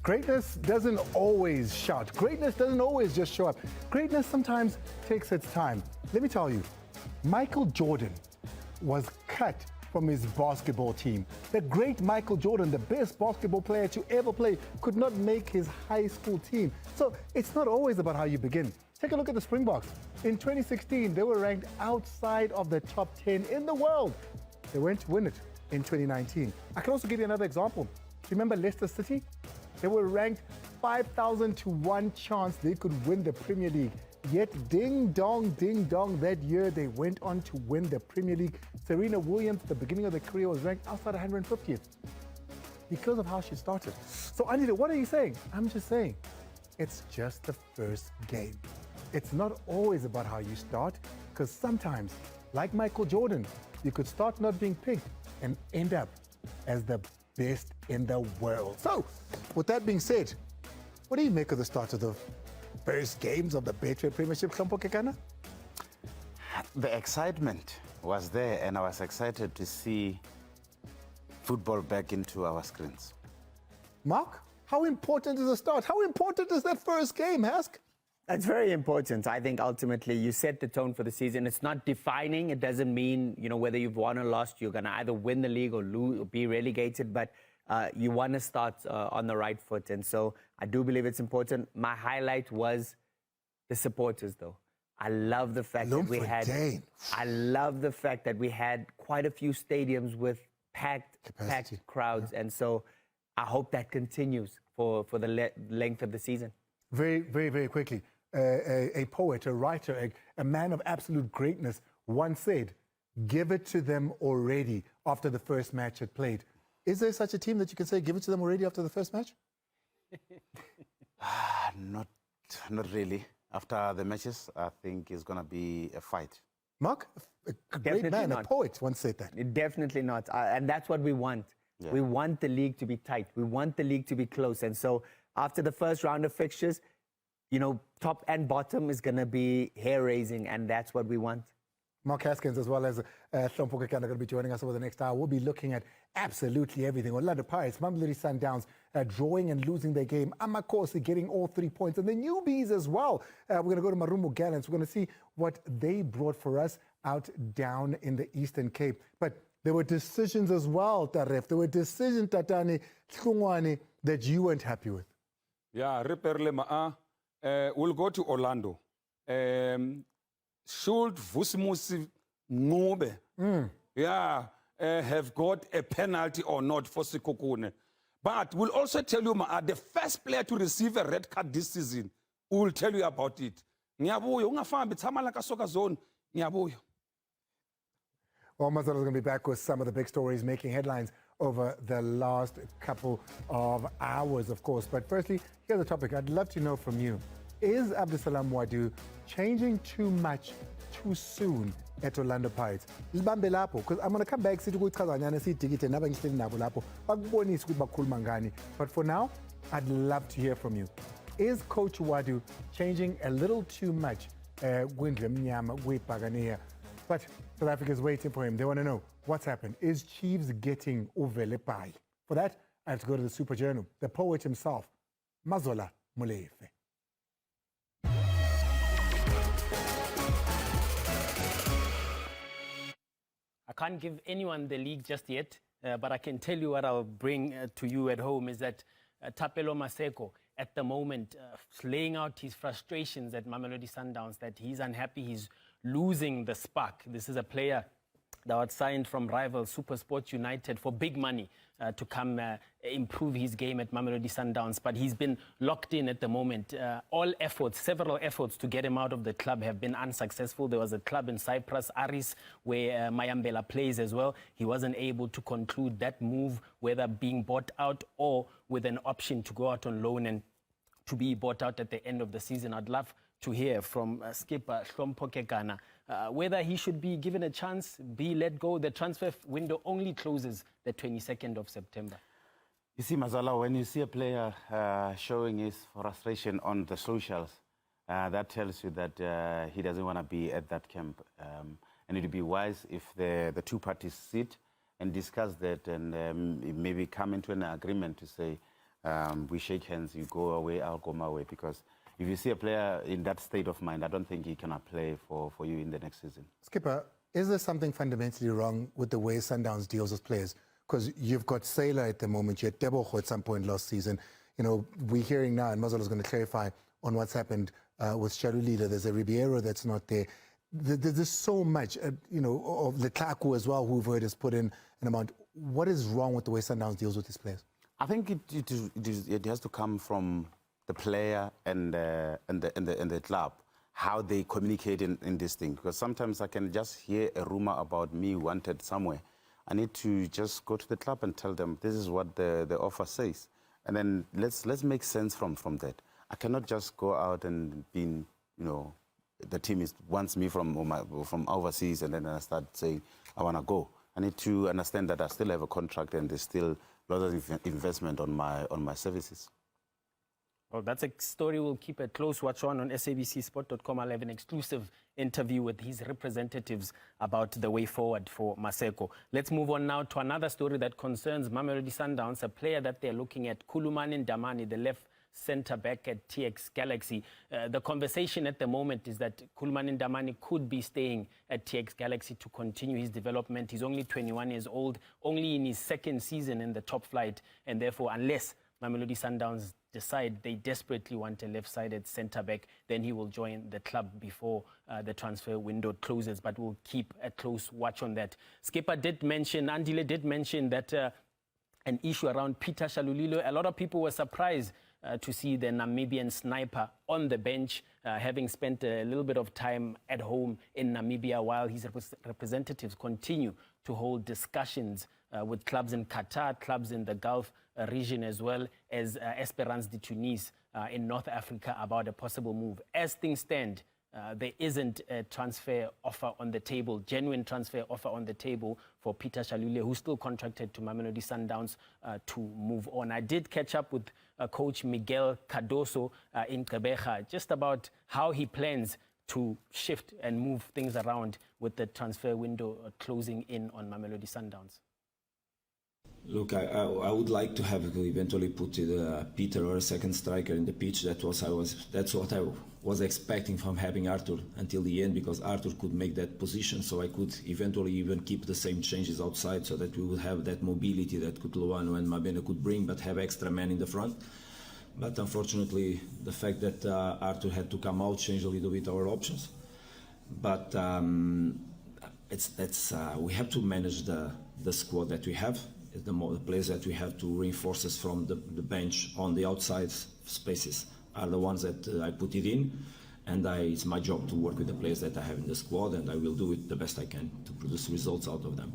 Greatness doesn't always shout. Greatness doesn't always just show up. Greatness sometimes takes its time. Let me tell you, Michael Jordan was cut from his basketball team. The great Michael Jordan, the best basketball player to ever play, could not make his high school team. So it's not always about how you begin. Take a look at the Springboks. In 2016, they were ranked outside of the top 10 in the world. They went to win it in 2019. I can also give you another example. Remember Leicester City? They were ranked 5,000 to 1 chance they could win the Premier League. Yet ding dong, that year they went on to win the Premier League. Serena Williams, at the beginning of their career, was ranked outside 150th because of how she started. So Anita, what are you saying? I'm just saying, it's just the first game. It's not always about how you start, because sometimes, like Michael Jordan, you could start not being picked and end up as the best in the world. So, with that being said, what do you make of the start of the first games of the Betway Premiership, Hlompho Kekana? The excitement was there, and I was excited to see football back into our screens. Mark, how important is the start? How important is that first game, Hask? That's very important. I think ultimately you set the tone for the season. It's not defining. It doesn't mean, whether you've won or lost, you're going to either win the league or lose or be relegated. But you want to start on the right foot. And so I do believe it's important. My highlight was the supporters, though. I love the fact that we had. I love the fact that we had quite a few stadiums with packed crowds. And so I hope that continues for the length of the season. Very, very, very quickly. A poet, a writer, a man of absolute greatness once said, give it to them already after the first match had played. Is there such a team that you can say, give it to them already after the first match? Not really. After the matches, I think it's going to be a fight. Mark, a great man, a poet once said that. Definitely not. And that's what we want. Yeah. We want the league to be tight. We want the league to be close. And so after the first round of fixtures, top and bottom is going to be hair-raising, and that's what we want. Mark Haskins, as well as Hlompho Kekana, are going to be joining us over the next hour. We'll be looking at absolutely everything. Orlando Pirates, Mamelodi Sundowns, drawing and losing their game. Amakosi getting all 3 points. And the newbies as well. We're going to go to Marumo Gallants. We're going to see what they brought for us out down in the Eastern Cape. But there were decisions as well, Taref. There were decisions, Tatani, Hlungwane, that you weren't happy with. Yeah, Riperle Ma'a. We'll go to Orlando. Should Vusimusi Ngube have got a penalty or not for Sekhukhune? But we'll also tell you, the first player to receive a red card this season, we'll tell you about it. Ngiyabuya, ungafambi tshama la ka soccer zone. Ngiyabuya. Well, Mazalo's going to be back with some of the big stories making headlines over the last couple of hours, of course. But firstly, here's the topic. I'd love to know from you. Is Abdusalam Wadu changing too much too soon at Orlando Pirates? Because I'm going to come back but for now, I'd love to hear from you. Is Coach Wadu changing a little too much? But South Africa is waiting for him. They want to know what's happened. Is Chiefs getting Velebayi? For that, I have to go to the Super Journal, the poet himself, Mazola Molefe. I can't give anyone the league just yet, but I can tell you what I'll bring to you at home is that Thapelo Maseko, at the moment, laying out his frustrations at Mamelodi Sundowns, that he's unhappy, he's losing the spark. This is a player that was signed from rival SuperSport United for big money to come improve his game at Mamelodi Sundowns. But he's been locked in at the moment. Several efforts to get him out of the club have been unsuccessful. There was a club in Cyprus, Aris, where Mayambela plays as well. He wasn't able to conclude that move, whether being bought out or with an option to go out on loan and to be bought out at the end of the season. I'd love to hear from skipper Hlompho Kekana whether he should be given a chance, be let go. The transfer window only closes the 22nd of September. You see, Mazala, when you see a player showing his frustration on the socials, that tells you that he doesn't want to be at that camp. And it would be wise if the two parties sit and discuss that and maybe come into an agreement to say, we shake hands, you go away, I'll go my way. Because if you see a player in that state of mind, I don't think he cannot play for you in the next season. Skipper, is there something fundamentally wrong with the way Sundowns deals with players? Because you've got Sailor at the moment, you had Deboho at some point last season. You know, we're hearing now, and Mazolo is going to clarify on what's happened with Shalulila. There's a Ribeiro that's not there. There's so much, you know, of Letaku as well, who we've heard has put in an amount. What is wrong with the way Sundowns deals with these players? I think it has to come from the player and the club, how they communicate in this thing. Because sometimes I can just hear a rumor about me wanted somewhere. I need to just go to the club and tell them this is what the offer says. And then let's make sense from that. I cannot just go out and be, you know, the team wants me from overseas and then I start saying I want to go. I need to understand that I still have a contract and there's still a lot of investment on my services. Well, that's a story we'll keep a close watch on sabcsport.com. I'll have an exclusive interview with his representatives about the way forward for Maseko. Let's move on now to another story that concerns Mamelodi Sundowns, a player that they're looking at, Khulumani Ndamani, the left centre-back at TX Galaxy. The conversation at the moment is that Khulumani Ndamani could be staying at TX Galaxy to continue his development. He's only 21 years old, only in his second season in the top flight, and therefore, unless Mamelodi Sundowns decide they desperately want a left-sided centre-back, then he will join the club before the transfer window closes. But we'll keep a close watch on that. Skipper did mention, Andile did mention that an issue around Peter Shalulilo. A lot of people were surprised to see the Namibian sniper on the bench, having spent a little bit of time at home in Namibia while his representatives continue to hold discussions with clubs in Qatar, clubs in the Gulf region, as well as Esperance de Tunis in North Africa about a possible move. As things stand, there isn't a transfer offer on the table, genuine transfer offer on the table for Peter Shalulile, who's still contracted to Mamelodi Sundowns to move on. I did catch up with coach Miguel Cardoso in Gqeberha just about how he plans to shift and move things around with the transfer window closing in on Mamelodi Sundowns. Look, I would like to have eventually put Peter or a second striker in the pitch. That's what I was expecting from having Arthur until the end, because Arthur could make that position, so I could eventually even keep the same changes outside, so that we would have that mobility that Kutluwano and Mabena could bring, but have extra men in the front. But unfortunately, the fact that Arthur had to come out changed a little bit our options. But we have to manage the squad that we have. The players that we have to reinforce us from the bench on the outside spaces are the ones that I put it in, and it's my job to work with the players that I have in the squad, and I will do it the best I can to produce results out of them.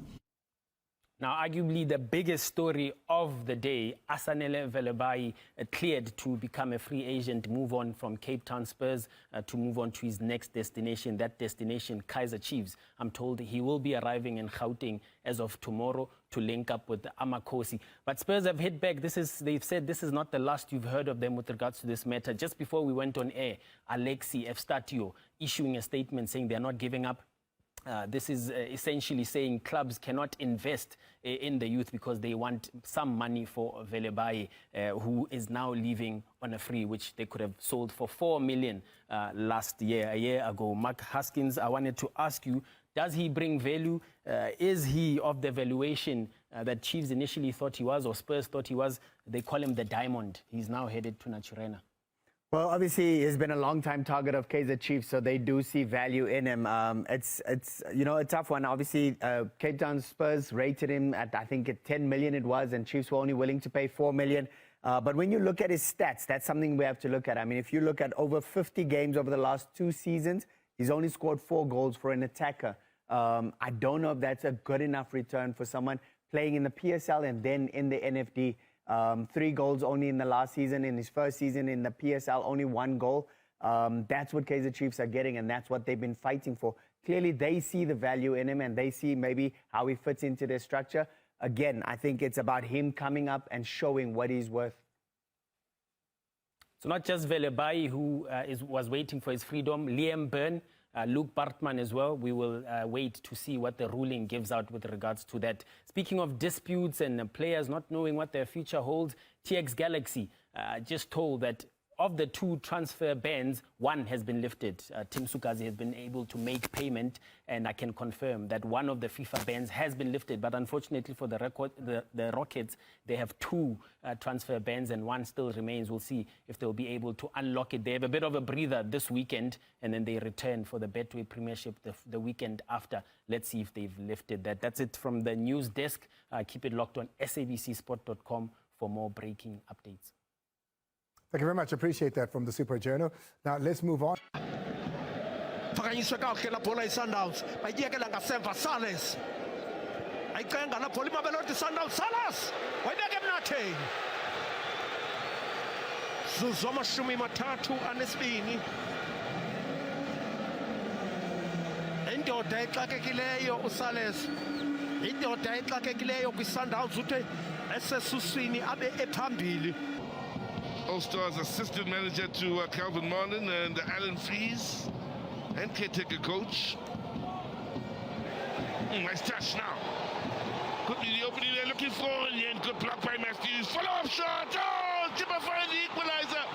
Now, arguably the biggest story of the day, Asanele Velebayi cleared to become a free agent, move on from Cape Town Spurs to move on to his next destination, that destination, Kaizer Chiefs. I'm told he will be arriving in Gauteng as of tomorrow to link up with Amakosi. But Spurs have hit back. They've said this is not the last you've heard of them with regards to this matter. Just before we went on air, Alexi Efstatio issuing a statement saying they're not giving up. This is essentially saying clubs cannot invest in the youth because they want some money for Velebayi, who is now leaving on a free, which they could have sold for 4 million a year ago. Mark Haskins, I wanted to ask you, does he bring value? Is he of the valuation that Chiefs initially thought he was, or Spurs thought he was? They call him the Diamond. He's now headed to Naturena. Well, obviously, he's been a long-time target of Kaizer Chiefs, so they do see value in him. It's a tough one. Obviously, Cape Town Spurs rated him at, I think, at 10 million it was, and Chiefs were only willing to pay 4 million. But when you look at his stats, that's something we have to look at. I mean, if you look at over 50 games over the last 2 seasons, he's only scored 4 goals for an attacker. I don't know if that's a good enough return for someone playing in the PSL and then in the NFD. 3 goals only in the last season. In his first season in the PSL, only 1 goal. That's what Kaizer Chiefs are getting, and that's what they've been fighting for. Clearly, they see the value in him, and they see maybe how he fits into their structure. Again, I think it's about him coming up and showing what he's worth. So not just Velebayi, who was waiting for his freedom. Liam Byrne Luke Bartman as well. We will wait to see what the ruling gives out with regards to that. Speaking of disputes and players not knowing what their future holds, TX Galaxy just told that of the 2 transfer bans, 1 has been lifted. Tim Sukazi has been able to make payment, and I can confirm that one of the FIFA bans has been lifted. But unfortunately for the Rockets, they have 2 transfer bans, and 1 still remains. We'll see if they'll be able to unlock it. They have a bit of a breather this weekend, and then they return for the Betway Premiership the weekend after. Let's see if they've lifted that. That's it from the news desk. Keep it locked on sabcsport.com for more breaking updates. Thank you very much. Appreciate that from the Super Journal. Now let's move on. Phakanyiswe kahle la bola iSundowns bayiyekela ngasemva Salas ayicenga la bola iMamelodi Sundowns Salas wayibeka emnatheni zuzu amashumi mathathu anesibini indoda exakekileyo uSalas indoda exakekileyo kwiSundowns uthe esesuswini abe ephambili. All-Stars assistant manager to Calvin Martin and Alan Fries and caretaker coach. Nice touch now. Could be the opening they're looking for, and good block by Matthews. Follow-up shot. Oh, Chipper finds the equalizer.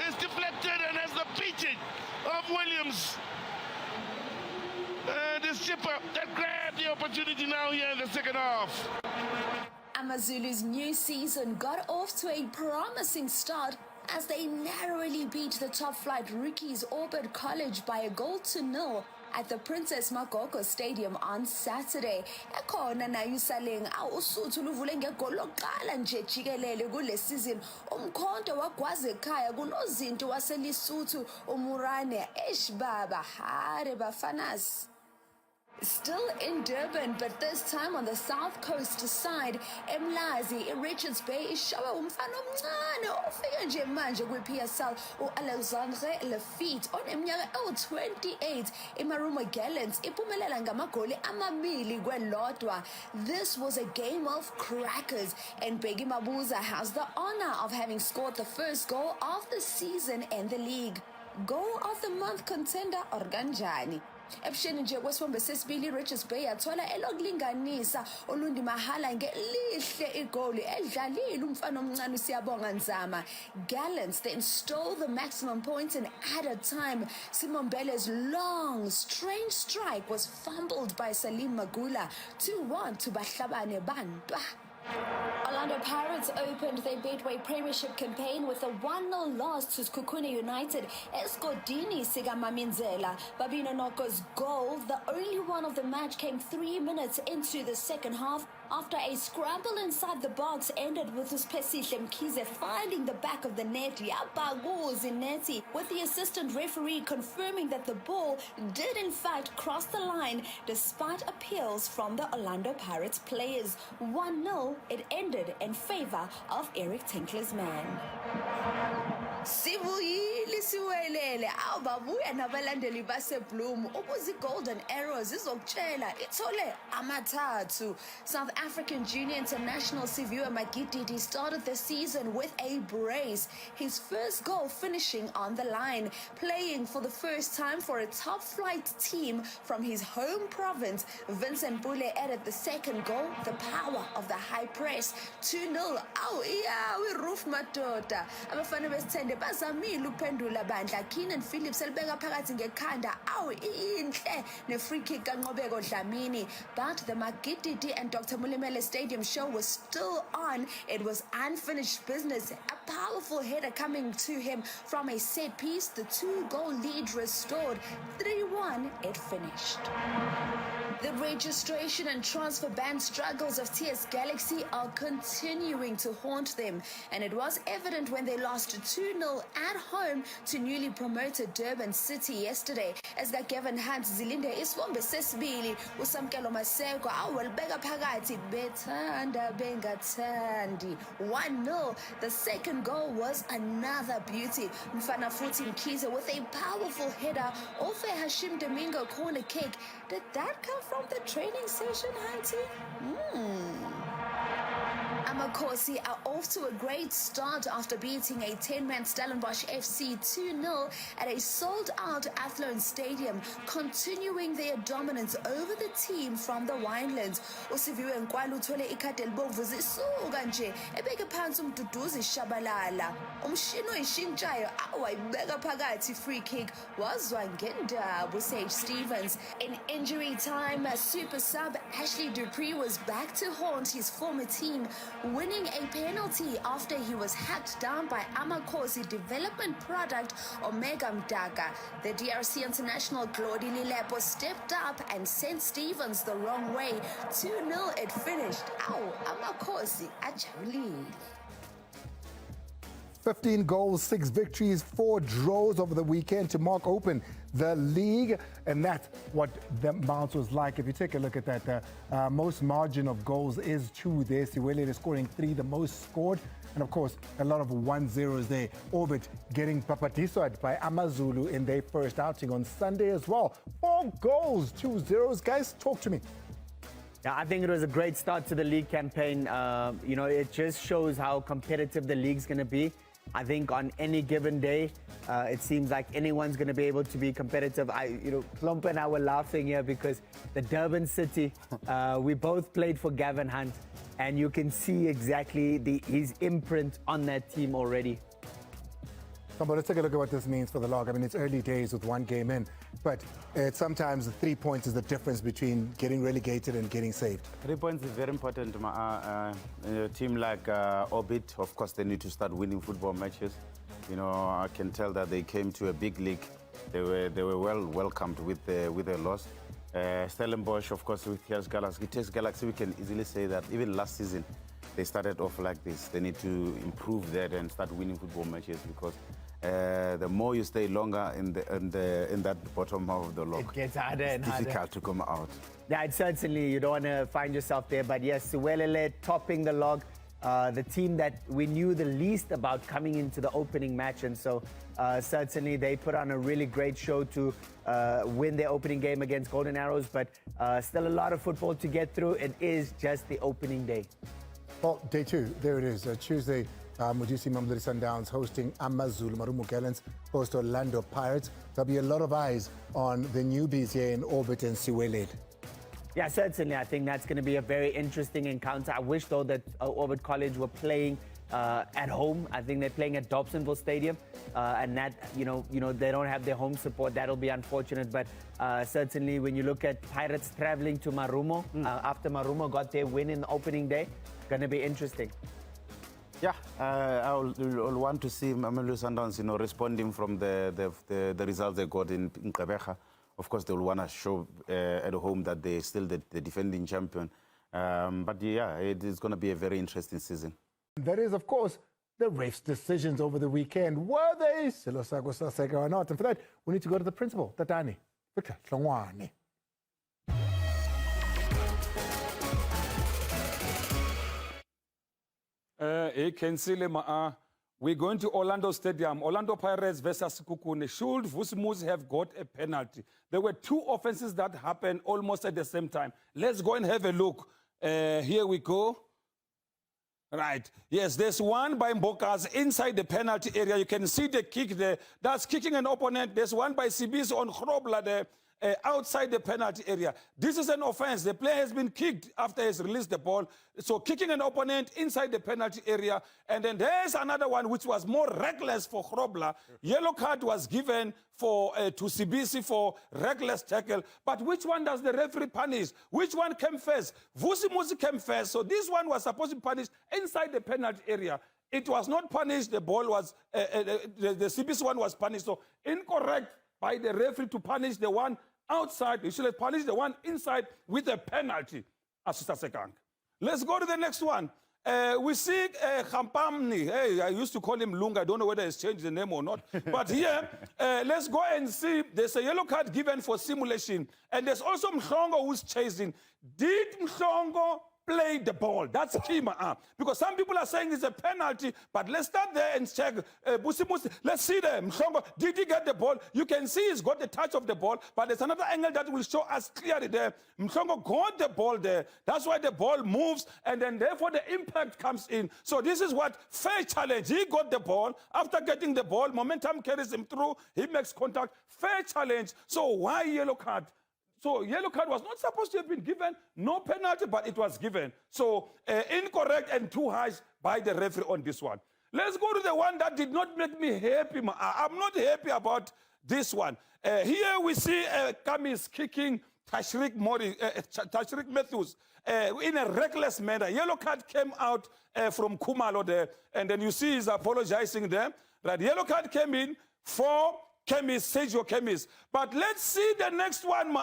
It's deflected and has the beating of Williams. And it's Chipper that grabbed the opportunity now here in the second half. AmaZulu's new season got off to a promising start as they narrowly beat the top-flight rookies Auburn College by 1-0 at the Princess Makoko Stadium on Saturday. Ekhona nayo usaleng uSuthu luvule ngegoli lokuqala nje jikelele kule season. Umkhonto wagwaza ekhaya kunozinto waseLesotho uMurane Eshbaba hare bafanas. Still in Durban, but this time on the South Coast side, Emlazi, Richards Bay, ishawa umfana omncane ofike nje manje kwi-PSL u-Alexandre Lafitte oneminyaka ewu-28. iMarumo Gallants iphumelela ngamagoli amabili kwelodwa. This was a game of crackers, and Bheki Mabuza has the honor of having scored the first goal of the season in the league. Goal of the month contender Organjani. Ebusheni nje kwesibombe sesibili Richards Bay yathola elokulinganisa Olundi Mahala ngelihle igoli edlalile umfana omncane Siyabonga Nzama. Gallants then stole the maximum points in added time. Simon Mbele's long strange strike was fumbled by Salim Magula. 2-1 to Bahlabane Bantwa. Orlando Pirates opened their Betway Premiership campaign with a 1-0 loss to Sekhukhune United. Eskodini Sigamamenzela. Babino Noko's goal, the only one of the match, came 3 minutes into the second half after a scramble inside the box ended with Uspesihle Mkhize finding the back of the net. Yabaguzi Neti, with the assistant referee confirming that the ball did in fact cross the line despite appeals from the Orlando Pirates players. 1-0, it ended in favor of Eric Tinkler's man. Sibuyile siwelele awubabuya nabalandeli baseBloom ubuzi Golden Arrows izokutshela ithole amathathu. South African Junior International Siviwe Magididi started the season with a brace, his first goal finishing on the line. Playing for the first time for a top-flight team from his home province, Vincent Bule added the second goal, the power of the high press. 2-0. Awu iya roof madoda. Abafana besithende bazamile ukuphendula bandla. Keenan Phillips elibeka phakathi ngekhanda. Awu inhle ne free kick kaNqobeko Dlamini. But the Magididi and Dr. Mulimele Stadium show was still on. It was unfinished business. A powerful header coming to him from a set piece. The 2-goal lead restored. 3-1 it finished. The registration and transfer ban struggles of TS Galaxy are continuing to haunt them, and it was evident when they lost 2-0 at home to newly promoted Durban City yesterday. As Gavin Hunt zilinde isibombe sesibili uSamkelo Maseko awelibeka phakathi bethanda bengathandi. 1-0. The second goal was another beauty. Mfana Futhi Mkhize with a powerful header off a Hashim Domingo corner kick. Did that come from the training session, Hunty? Amakhosi are off to a great start after beating a 10-man Stellenbosch FC 2-0 at a sold-out Athlone Stadium, continuing their dominance over the team from the Winelands. Usiviwe Nkwala uthole ikhadi elibomvu zisuka nje ebeke phansi umduduzi Shabalala. Umshini oyishintshayo awayibeka phakathi, free kick wazwa ngendabu Sage Stevens. In injury time, super sub Ashley Dupree was back to haunt his former team, winning a penalty after he was hacked down by Amakhosi development product Omega Mdaka. The DRC international Claudie Lilepo stepped up and sent Stevens the wrong way. 2-0 it finished. Ow, Amakhosi ajabulile. 15 goals, 6 victories, 4 draws over the weekend to mark open the league. And that's what the bounce was like. If you take a look at that, most margin of goals is 2 there. Siwele is scoring 3, the most scored. And of course, a lot of 1-0s there. Orbit getting papatiswad by AmaZulu in their first outing on Sunday as well. 4 goals, 2 zeros. Guys, talk to me. Yeah, I think it was a great start to the league campaign. You know, it just shows how competitive the league's going to be. I think on any given day, it seems like anyone's going to be able to be competitive. Klompe and I were laughing here because the Durban City, we both played for Gavin Hunt, and you can see exactly his imprint on that team already. But let's take a look at what this means for the log. I mean, it's early days with 1 game in, but sometimes the 3 points is the difference between getting relegated and getting saved. 3 points is very important. A team like Orbit, of course, they need to start winning football matches. You know, I can tell that they came to a big league. They were well welcomed with a loss. Stellenbosch, of course, with TS Galaxy. TS Galaxy, we can easily say that even last season, they started off like this. They need to improve that and start winning football matches because the more you stay longer in that bottom half of the log, it gets harder and harder. It's difficult to come out. Yeah, it's certainly, you don't want to find yourself there. But yes, Siwelele topping the log, the team that we knew the least about coming into the opening match. And so certainly they put on a really great show to win their opening game against Golden Arrows. But still a lot of football to get through. It is just the opening day. Well, day 2, there it is. Tuesday, Mujisi Mamluri Sundowns hosting AmaZulu. Marumo Gallants host Orlando Pirates. There'll be a lot of eyes on the newbies here in Orbit and Siwele. Yeah, certainly. I think that's going to be a very interesting encounter. I wish, though, that Orbit College were playing at home. I think they're playing at Dobsonville Stadium, and that, you know, they don't have their home support. That'll be unfortunate. But certainly, when you look at Pirates traveling to Marumo after Marumo got their win in the opening day, going to be interesting. Yeah, I'll want to see Mamelodi Sundowns, you know, responding from the results they got in Gqeberha. Of course, they'll want to show at home that they're still the defending champion. But yeah, it is going to be a very interesting season. That is, of course, the refs' decisions over the weekend. Were they saga or not? And for that, we need to go to the principal, Tatani, Victor Hlongwane. You can see we're going to Orlando Stadium. Orlando Pirates versus Kukune. Should Vusimus have got a penalty? There were 2 offenses that happened almost at the same time. Let's go and have a look. Here we go. Right. Yes, there's one by Mbokas inside the penalty area. You can see the kick there. That's kicking an opponent. There's one by Sibis on Grobla there. Outside the penalty area. This is an offense. The player has been kicked after he's released the ball. So kicking an opponent inside the penalty area. And then there's another one which was more reckless for Grobla. Yellow card was given for to Sibisi for reckless tackle. But which one does the referee punish? Which one came first? Vusimusi came first. So this one was supposed to be punished inside the penalty area. It was not punished. The ball was, the Sibisi one was punished. So incorrect by the referee to punish the one outside. You should have punished the one inside with a penalty. Let's go to the next one. We see Khampamni. Hey, I used to call him Lunga. I don't know whether he's changed the name or not. But here, let's go and see. There's a yellow card given for simulation. And there's also Mhlongo who's chasing. Did Mhlongo play the ball. That's key, because some people are saying it's a penalty, but let's start there and check. Let's see there. Mhlongo, did he get the ball? You can see he's got the touch of the ball, but there's another angle that will show us clearly there. Mhlongo got the ball there. That's why the ball moves, and then therefore the impact comes in. So this is what fair challenge. He got the ball. After getting the ball, momentum carries him through. He makes contact. Fair challenge. So why yellow card? So yellow card was not supposed to have been given, no penalty, but it was given. So incorrect and too high by the referee on this one. Let's go to the one that did not make me happy. I'm not happy about this one. Here we see Kamis kicking Tashriq Matthews in a reckless manner. Yellow card came out from Kumalo there, and then you see he's apologizing there. That yellow card came in for Sergio Chemis. But let's see the next one,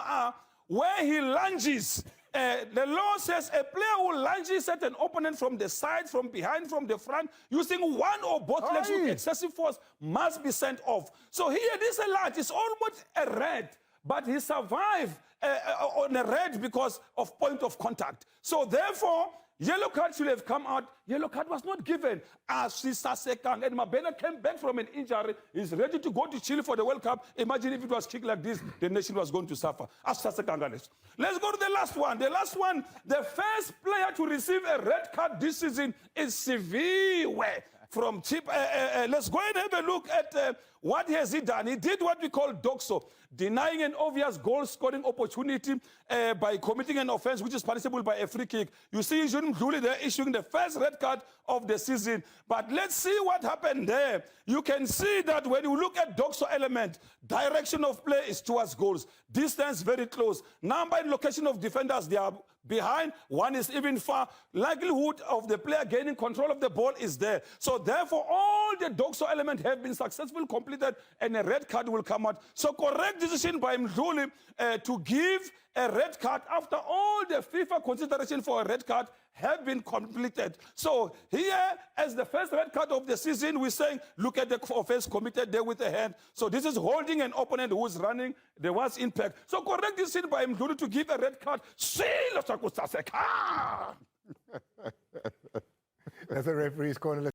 where he lunges. The law says a player who lunges at an opponent from the side, from behind, from the front, using one or both legs with excessive force, must be sent off. So here, this alert is almost a red, but he survived on a red because of point of contact. So therefore, yellow card should have come out. Yellow card was not given. As Sister Sekang and Mabena came back from an injury, is ready to go to Chile for the World Cup. Imagine if it was kicked like this, the nation was going to suffer. As Sister Sekang. Let's go to the last one. The last one, the first player to receive a red card this season is Siviwe from Chip. Let's go and have a look at what has he done. He did what we call doxo, denying an obvious goal-scoring opportunity by committing an offense which is punishable by a free kick. You see June Mduli there issuing the first red card of the season. But let's see what happened there. You can see that when you look at doxo element, direction of play is towards goals. Distance very close. Number and location of defenders, they are behind. One is even far. Likelihood of the player gaining control of the ball is there. So therefore, all the doxo elements have been successfully completed and a red card will come out. So correct decision by Mduli to give a red card after all the FIFA consideration for a red card have been completed. So here, as the first red card of the season, we're saying, look at the offense committed there with the hand. So this is holding an opponent who's running. There was impact. So correct decision by Mduli to give a red card. That's a referee's corner.